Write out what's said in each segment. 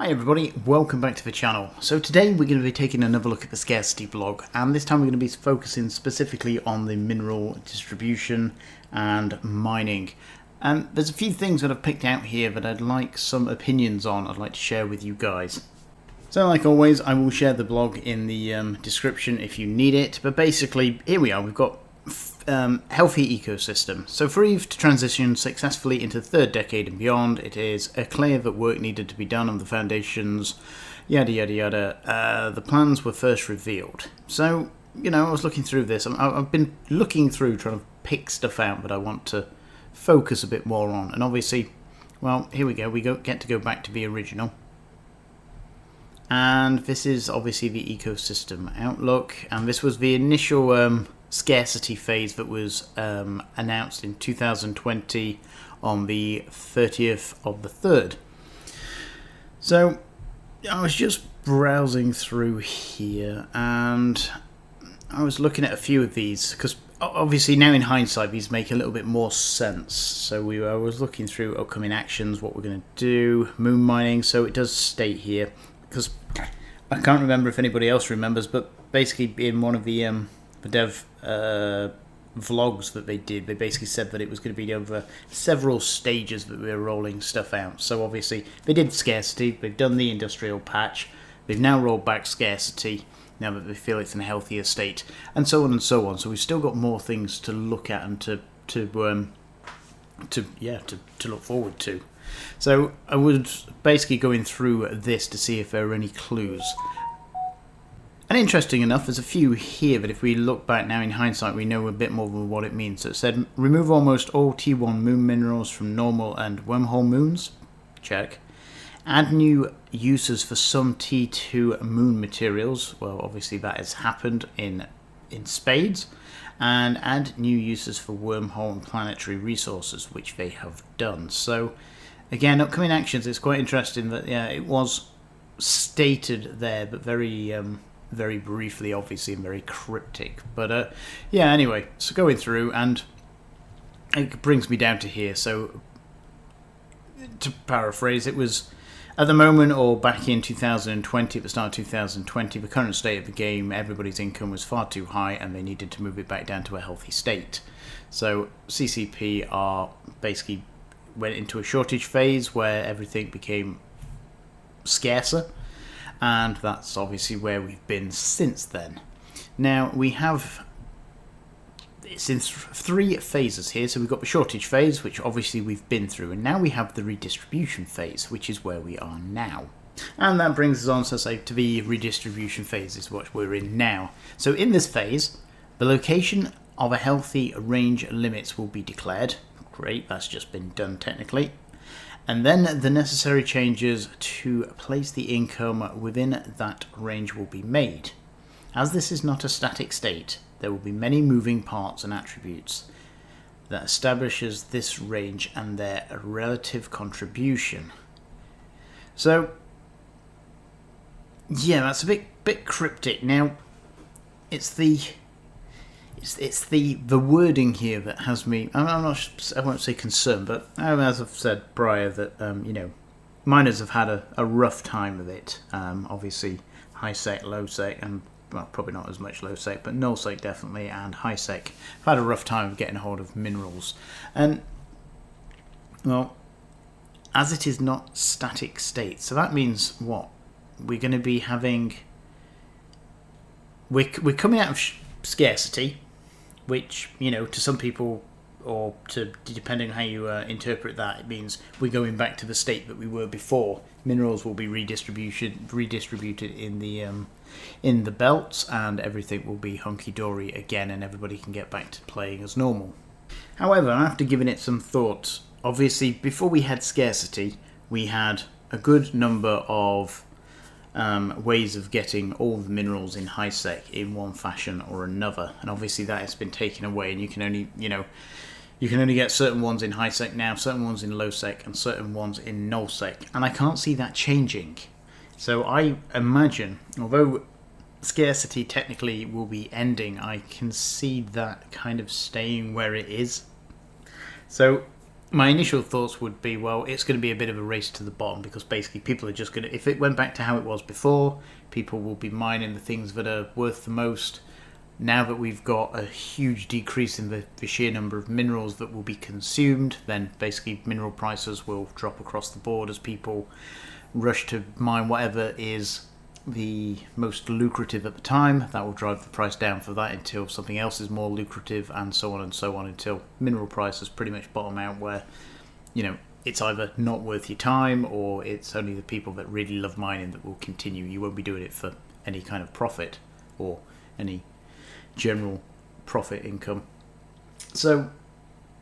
Hi everybody, welcome back to the channel. So today we're going to be taking another look at the Scarcity blog, and this time we're going to be focusing specifically on the mineral distribution and mining. And there's a few things that I've picked out here that I'd like some opinions on, I'd like to share with you guys. So like always, I will share the blog in the description if you need it, but basically here we are, we've got healthy ecosystem. So for Eve to transition successfully into the third decade and beyond, it is clear that work needed to be done on the foundations, yada yada yada. The plans were first revealed. So, you know, I was looking through this. I've been looking through trying to pick stuff out that I want to focus a bit more on. And obviously, well, here we go. Get to go back to the original. And this is obviously the ecosystem outlook. And this was the initial Scarcity phase that was announced in 2020 on the 30th of the 3rd. So I was just browsing through here and I was looking at a few of these because obviously now in hindsight these make a little bit more sense. So I was looking through upcoming actions, what we're going to do, moon mining. So it does state here, because I can't remember if anybody else remembers, but basically in one of the dev vlogs that they did, they basically said that it was going to be over several stages that we were rolling stuff out. So obviously they did Scarcity, they've done the industrial patch, they've now rolled back Scarcity now that they feel it's in a healthier state, and so on and so on. So we've still got more things to look at and to look forward to. So I was basically going through this to see if there were any clues. And interesting enough, there's a few here that if we look back now in hindsight, we know a bit more of what it means. So it said, remove almost all T1 moon minerals from normal and wormhole moons. Check. Add new uses for some T2 moon materials. Well, obviously that has happened in spades. And add new uses for wormhole and planetary resources, which they have done. So, again, upcoming actions, it's quite interesting that, yeah, it was stated there, but very briefly, obviously, and very cryptic. But yeah, anyway, so going through, and it brings me down to here. So to paraphrase, it was at the moment, or back in 2020, at the start of 2020, the current state of the game, everybody's income was far too high and they needed to move it back down to a healthy state. So CCP are basically went into a shortage phase where everything became scarcer. And that's obviously where we've been since then. Now, we have, it's in three phases here. So we've got the shortage phase, which obviously we've been through. And now we have the redistribution phase, which is where we are now. And that brings us on, so say, to the redistribution phase is what we're in now. So in this phase, the location of a healthy range limits will be declared. Great, that's just been done technically. And then the necessary changes to place the income within that range will be made. As this is not a static state, there will be many moving parts and attributes that establishes this range and their relative contribution. So, yeah, that's a bit cryptic. Now, it's the wording here that has me. I won't say concerned, but as I've said prior, that you know, miners have had a rough time with it. Obviously, high sec, low sec, and well, probably not as much low sec, but null sec definitely, and high sec have had a rough time of getting a hold of minerals. And well, as it is not static state, so that means what we're going to be having. We're coming out of Scarcity, which, you know, to some people, or to depending on how you interpret that, it means we're going back to the state that we were before. Minerals will be redistributed in the belts, and everything will be hunky-dory again, and everybody can get back to playing as normal. However, after giving it some thought, obviously before we had Scarcity, we had a good number of ways of getting all the minerals in high sec in one fashion or another, and obviously that has been taken away, and you can only get certain ones in high sec now, certain ones in low sec, and certain ones in null sec, and I can't see that changing. So I imagine, although Scarcity technically will be ending, I can see that kind of staying where it is. So my initial thoughts would be, well, it's going to be a bit of a race to the bottom, because basically people are just going to, if it went back to how it was before, people will be mining the things that are worth the most. Now that we've got a huge decrease in the sheer number of minerals that will be consumed, then basically mineral prices will drop across the board as people rush to mine whatever is the most lucrative at the time. That will drive the price down for that until something else is more lucrative, and so on until mineral prices pretty much bottom out where, it's either not worth your time, or it's only the people that really love mining that will continue. You won't be doing it for any kind of profit or any general profit income. So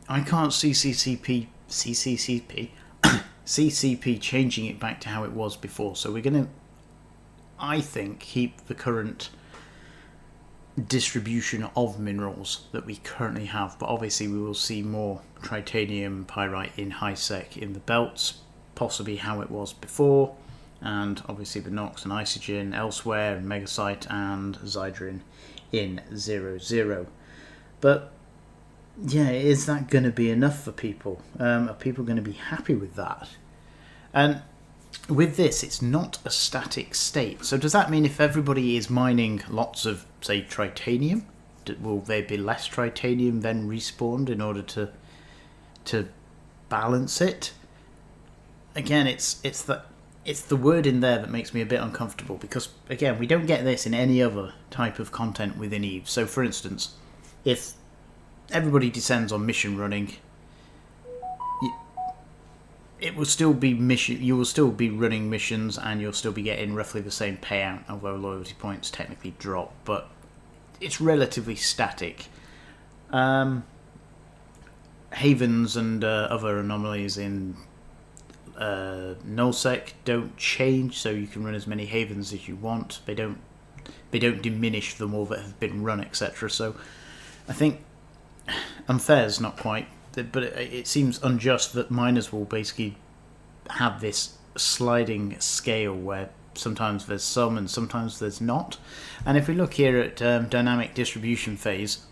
I can't see CCP changing it back to how it was before. So we're going to, I think, keep the current distribution of minerals that we currently have, but obviously we will see more titanium, pyrite in high sec in the belts, possibly how it was before, and obviously the Nox and Isogen elsewhere, and Megasite and Zydrin in 0-0. But yeah, is that going to be enough for people? Are people going to be happy with that? And with this, it's not a static state. So does that mean if everybody is mining lots of, say, titanium, will there be less titanium then respawned in order to balance it? Again, it's the word in there that makes me a bit uncomfortable, because again, we don't get this in any other type of content within EVE. So for instance, if everybody descends on mission running, it will still be you will still be running missions, and you'll still be getting roughly the same payout, although loyalty points technically drop, but it's relatively static. Havens and other anomalies in nullsec don't change, so you can run as many havens as you want. They don't diminish the more that have been run, etc. So I think unfair is not quite, but it seems unjust that miners will basically have this sliding scale where sometimes there's some and sometimes there's not. And if we look here at dynamic distribution phase,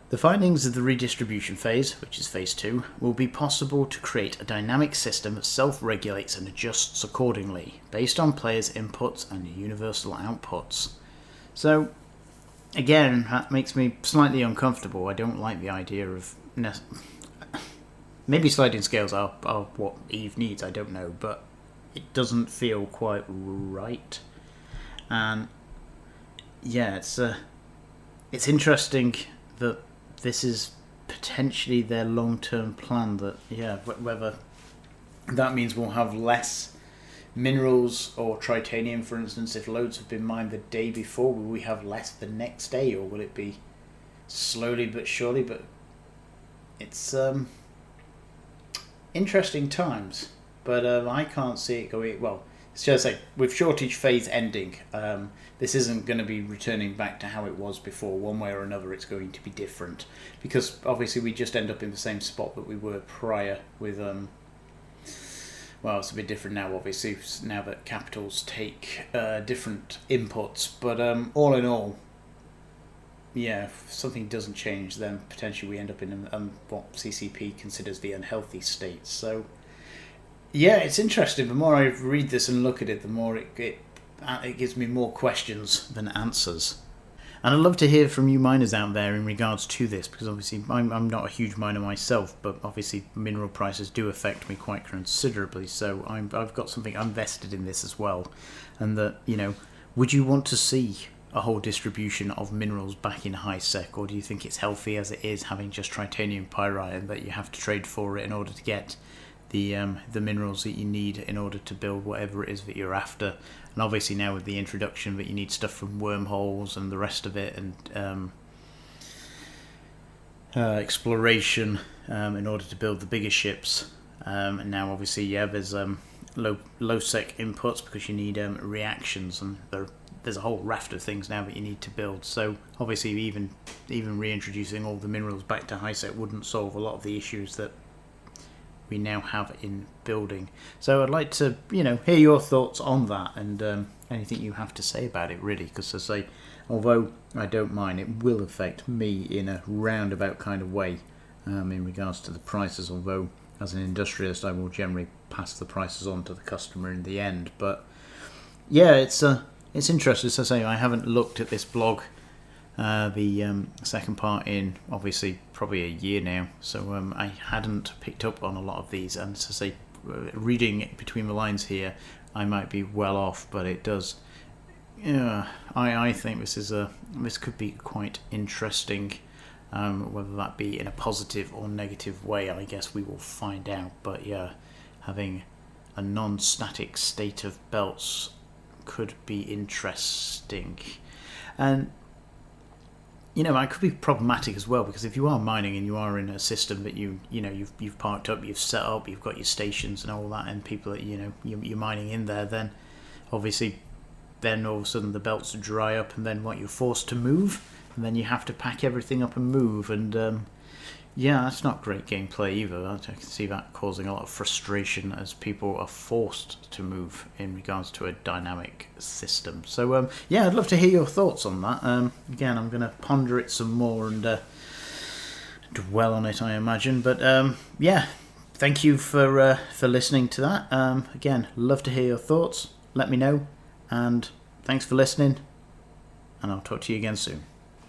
the findings of the redistribution phase, which is phase 2, will be possible to create a dynamic system that self-regulates and adjusts accordingly, based on players' inputs and universal outputs. So again, that makes me slightly uncomfortable. I don't like the idea of maybe sliding scales are what EVE needs, I don't know, but it doesn't feel quite right. And yeah, it's interesting that this is potentially their long-term plan. That whether that means we'll have less minerals or titanium, for instance, if loads have been mined the day before, will we have less the next day, or will it be slowly but surely? But it's interesting times, but I can't see it going well. It's just like with shortage phase ending, this isn't going to be returning back to how it was before. One way or another, it's going to be different, because obviously we just end up in the same spot that we were prior with well, it's a bit different now, obviously, now that capitals take different inputs. But all in all, yeah, if something doesn't change, then potentially we end up in what CCP considers the unhealthy state. So, yeah, it's interesting. The more I read this and look at it, the more it gives me more questions than answers. And I'd love to hear from you miners out there in regards to this, because obviously I'm not a huge miner myself, but obviously mineral prices do affect me quite considerably, so I've got something, I'm vested in this as well. And that, would you want to see a whole distribution of minerals back in high sec, or do you think it's healthy as it is, having just titanium pyrite, and that you have to trade for it in order to get the minerals that you need in order to build whatever it is that you're after? And obviously now with the introduction that you need stuff from wormholes and the rest of it, and exploration in order to build the bigger ships. And now obviously, there's low sec inputs because you need reactions, and there's a whole raft of things now that you need to build. So obviously even reintroducing all the minerals back to high sec wouldn't solve a lot of the issues that we now have in building. So I'd like to hear your thoughts on that, and anything you have to say about it, really, because as I say, although I don't mind, it will affect me in a roundabout kind of way. in regards to the prices, although as an industrialist I will generally pass the prices on to the customer in the end. But yeah, it's interesting. As I say, I haven't looked at this blog, the second part, in obviously probably a year now, so I hadn't picked up on a lot of these, and as I say, reading between the lines here, I might be well off, but it does. Yeah, I think this could be quite interesting. Whether that be in a positive or negative way, I guess we will find out. But yeah, having a non-static state of belts could be interesting, and it could be problematic as well, because if you are mining and you are in a system that you've parked up, you've set up, you've got your stations and all that, and people that you're mining in there, then obviously then all of a sudden the belts dry up, and then you're forced to move, and then you have to pack everything up and move, and that's not great gameplay either. I can see that causing a lot of frustration as people are forced to move in regards to a dynamic system. So I'd love to hear your thoughts on that. Again, I'm going to ponder it some more and dwell on it, I imagine. But thank you for listening to that. Again, love to hear your thoughts. Let me know, and thanks for listening, and I'll talk to you again soon.